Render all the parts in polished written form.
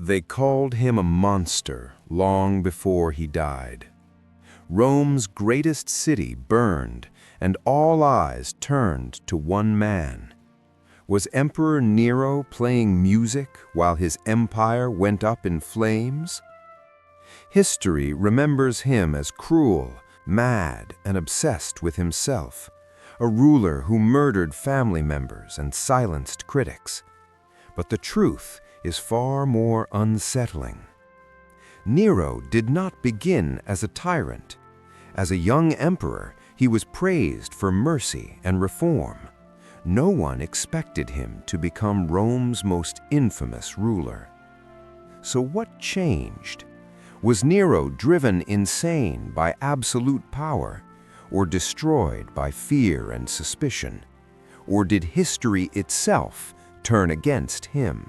They called him a monster long before he died. Rome's greatest city burned, and all eyes turned to one man. Was Emperor Nero playing music while his empire went up in flames? History remembers him as cruel, mad, and obsessed with himself, a ruler who murdered family members and silenced critics. But the truth is far more unsettling. Nero did not begin as a tyrant. As a young emperor, he was praised for mercy and reform. No one expected him to become Rome's most infamous ruler. So what changed? Was Nero driven insane by absolute power, or destroyed by fear and suspicion? Or did history itself turn against him?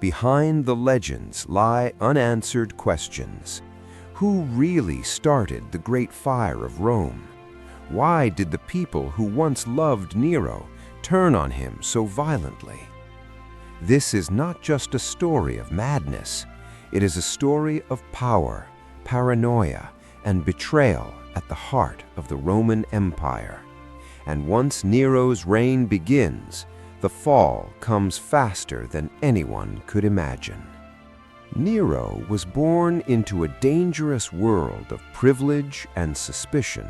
Behind the legends lie unanswered questions. Who really started the Great Fire of Rome? Why did the people who once loved Nero turn on him so violently? This is not just a story of madness. It is a story of power, paranoia, and betrayal at the heart of the Roman Empire. And once Nero's reign begins, the fall comes faster than anyone could imagine. Nero was born into a dangerous world of privilege and suspicion.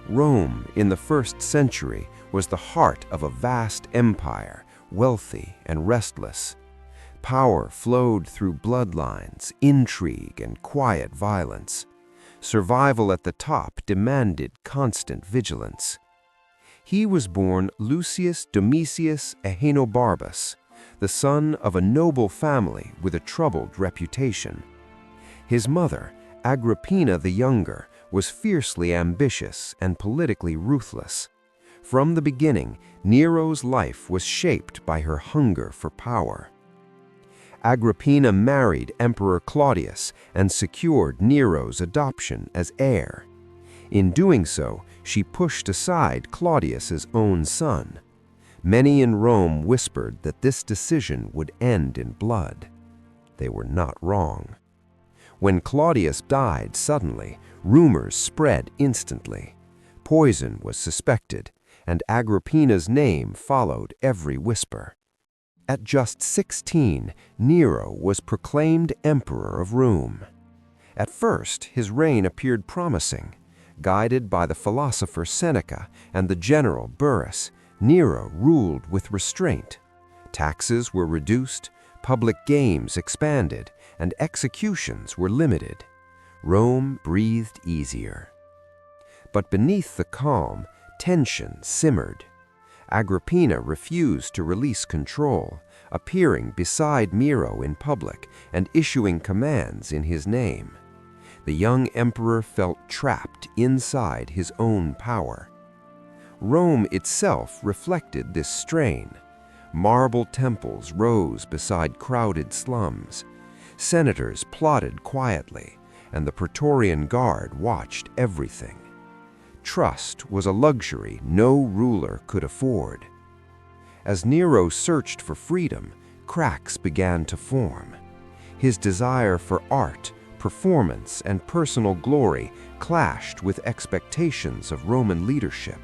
Rome, in the 1st century, was the heart of a vast empire, wealthy and restless. Power flowed through bloodlines, intrigue, and quiet violence. Survival at the top demanded constant vigilance. He was born Lucius Domitius Ahenobarbus, the son of a noble family with a troubled reputation. His mother, Agrippina the Younger, was fiercely ambitious and politically ruthless. From the beginning, Nero's life was shaped by her hunger for power. Agrippina married Emperor Claudius and secured Nero's adoption as heir. In doing so, she pushed aside Claudius's own son. Many in Rome whispered that this decision would end in blood. They were not wrong. When Claudius died suddenly, rumors spread instantly. Poison was suspected, and Agrippina's name followed every whisper. At just 16, Nero was proclaimed Emperor of Rome. At first, his reign appeared promising. Guided by the philosopher Seneca and the general Burrus, Nero ruled with restraint. Taxes were reduced, public games expanded, and executions were limited. Rome breathed easier. But beneath the calm, tension simmered. Agrippina refused to release control, appearing beside Nero in public and issuing commands in his name. The young emperor felt trapped inside his own power. Rome itself reflected this strain. Marble temples rose beside crowded slums. Senators plotted quietly, and the Praetorian Guard watched everything. Trust was a luxury no ruler could afford. As Nero searched for freedom, cracks began to form. His desire for art, performance, and personal glory clashed with expectations of Roman leadership,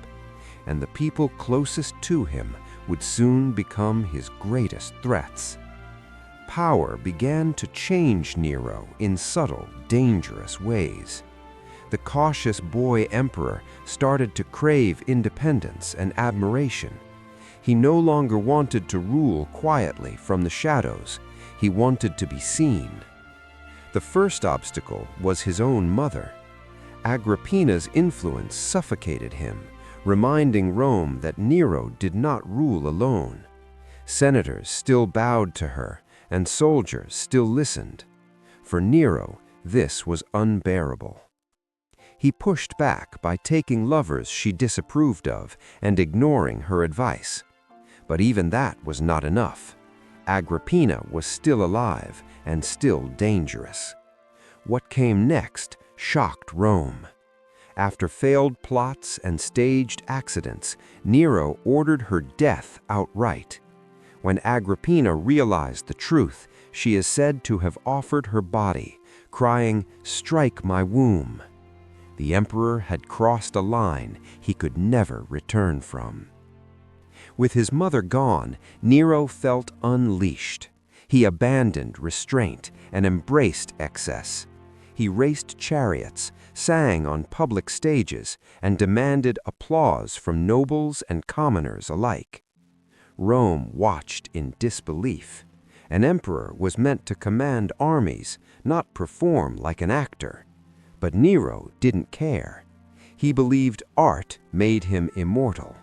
and the people closest to him would soon become his greatest threats. Power began to change Nero in subtle, dangerous ways. The cautious boy emperor started to crave independence and admiration. He no longer wanted to rule quietly from the shadows. He wanted to be seen. The first obstacle was his own mother. Agrippina's influence suffocated him, reminding Rome that Nero did not rule alone. Senators still bowed to her, and soldiers still listened. For Nero, this was unbearable. He pushed back by taking lovers she disapproved of and ignoring her advice. But even that was not enough. Agrippina was still alive and still dangerous. What came next shocked Rome. After failed plots and staged accidents, Nero ordered her death outright. When Agrippina realized the truth, She is said to have offered her body, crying, "Strike my womb." The emperor had crossed a line he could never return from. With his mother gone, Nero felt unleashed. He abandoned restraint and embraced excess. He raced chariots, sang on public stages, and demanded applause from nobles and commoners alike. Rome watched in disbelief. An emperor was meant to command armies, not perform like an actor. But Nero didn't care. He believed art made him immortal.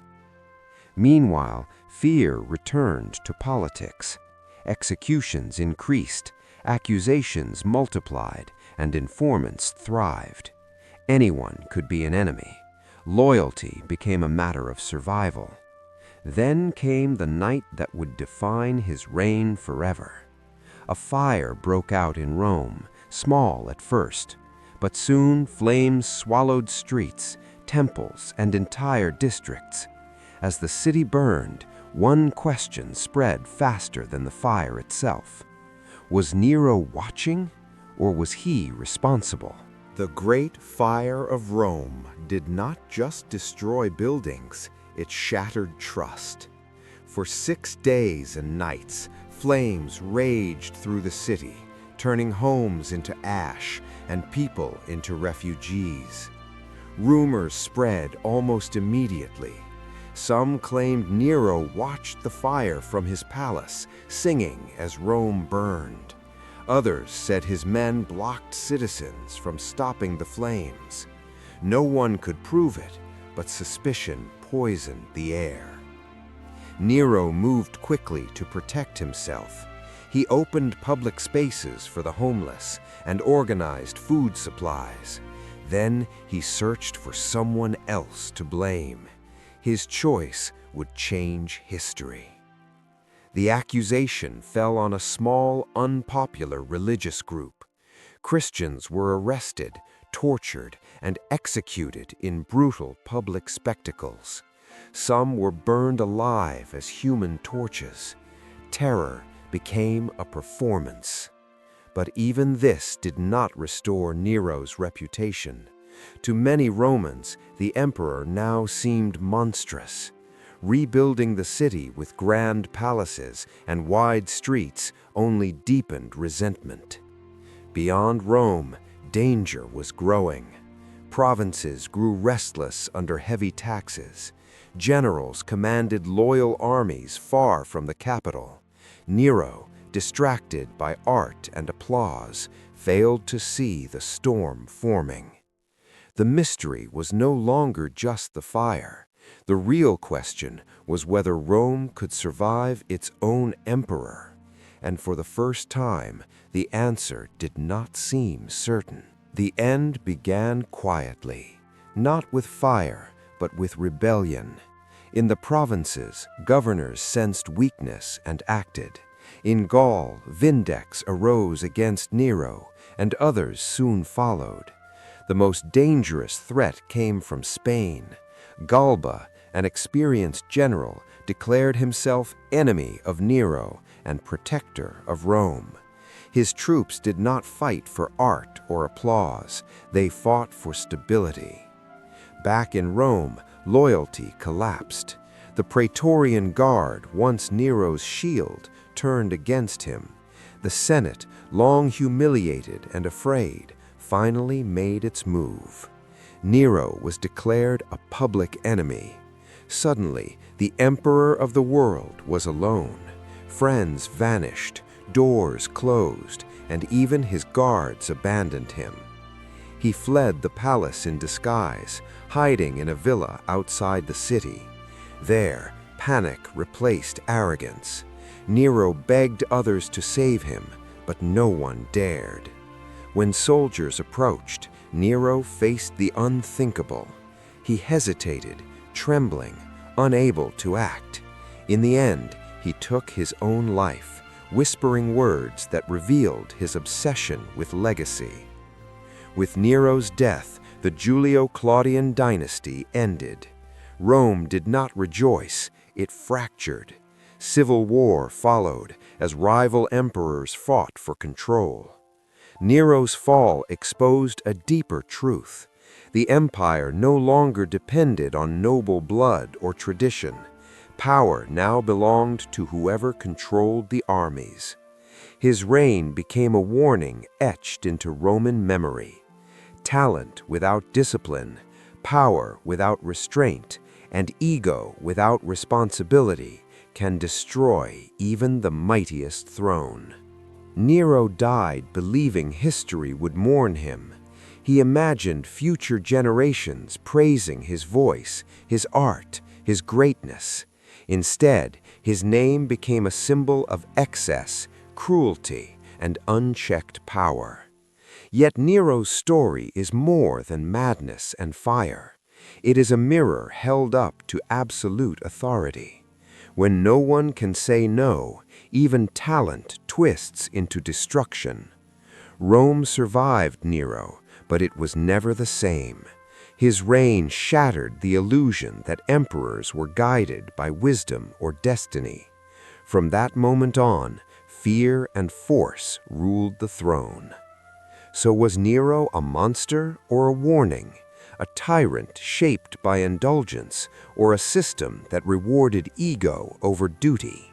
Meanwhile, fear returned to politics. Executions increased, accusations multiplied, and informants thrived. Anyone could be an enemy. Loyalty became a matter of survival. Then came the night that would define his reign forever. A fire broke out in Rome, small at first, but soon flames swallowed streets, temples, and entire districts. As the city burned, one question spread faster than the fire itself. Was Nero watching, or was he responsible? The Great Fire of Rome did not just destroy buildings, it shattered trust. For 6 days and nights, flames raged through the city, turning homes into ash and people into refugees. Rumors spread almost immediately. Some claimed Nero watched the fire from his palace, singing as Rome burned. Others said his men blocked citizens from stopping the flames. No one could prove it, but suspicion poisoned the air. Nero moved quickly to protect himself. He opened public spaces for the homeless and organized food supplies. Then he searched for someone else to blame. His choice would change history. The accusation fell on a small, unpopular religious group. Christians were arrested, tortured, and executed in brutal public spectacles. Some were burned alive as human torches. Terror became a performance. But even this did not restore Nero's reputation. To many Romans, the emperor now seemed monstrous. Rebuilding the city with grand palaces and wide streets only deepened resentment. Beyond Rome, danger was growing. Provinces grew restless under heavy taxes. Generals commanded loyal armies far from the capital. Nero, distracted by art and applause, failed to see the storm forming. The mystery was no longer just the fire. The real question was whether Rome could survive its own emperor. And for the first time, the answer did not seem certain. The end began quietly, not with fire, but with rebellion. In the provinces, governors sensed weakness and acted. In Gaul, Vindex arose against Nero, and others soon followed. The most dangerous threat came from Spain. Galba, an experienced general, declared himself enemy of Nero and protector of Rome. His troops did not fight for art or applause, they fought for stability. Back in Rome, loyalty collapsed. The Praetorian Guard, once Nero's shield, turned against him. The Senate, long humiliated and afraid, finally made its move. Nero was declared a public enemy. Suddenly, the emperor of the world was alone. Friends vanished, doors closed, and even his guards abandoned him. He fled the palace in disguise, hiding in a villa outside the city. There, panic replaced arrogance. Nero begged others to save him, but no one dared. When soldiers approached, Nero faced the unthinkable. He hesitated, trembling, unable to act. In the end, he took his own life, whispering words that revealed his obsession with legacy. With Nero's death, the Julio-Claudian dynasty ended. Rome did not rejoice, it fractured. Civil war followed as rival emperors fought for control. Nero's fall exposed a deeper truth. The empire no longer depended on noble blood or tradition. Power now belonged to whoever controlled the armies. His reign became a warning etched into Roman memory. Talent without discipline, power without restraint, and ego without responsibility can destroy even the mightiest throne. Nero died believing history would mourn him. He imagined future generations praising his voice, his art, his greatness. Instead, his name became a symbol of excess, cruelty, and unchecked power. Yet Nero's story is more than madness and fire. It is a mirror held up to absolute authority. When no one can say no, even talent twists into destruction. Rome survived Nero, but it was never the same. His reign shattered the illusion that emperors were guided by wisdom or destiny. From that moment on, fear and force ruled the throne. So was Nero a monster or a warning? A tyrant shaped by indulgence, or a system that rewarded ego over duty?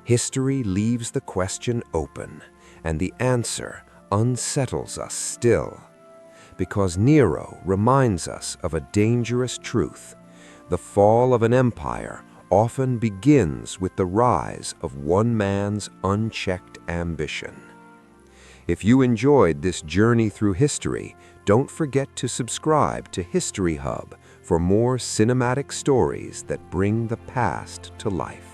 History leaves the question open, and the answer unsettles us still. Because Nero reminds us of a dangerous truth. The fall of an empire often begins with the rise of one man's unchecked ambition. If you enjoyed this journey through history, don't forget to subscribe to History Hub for more cinematic stories that bring the past to life.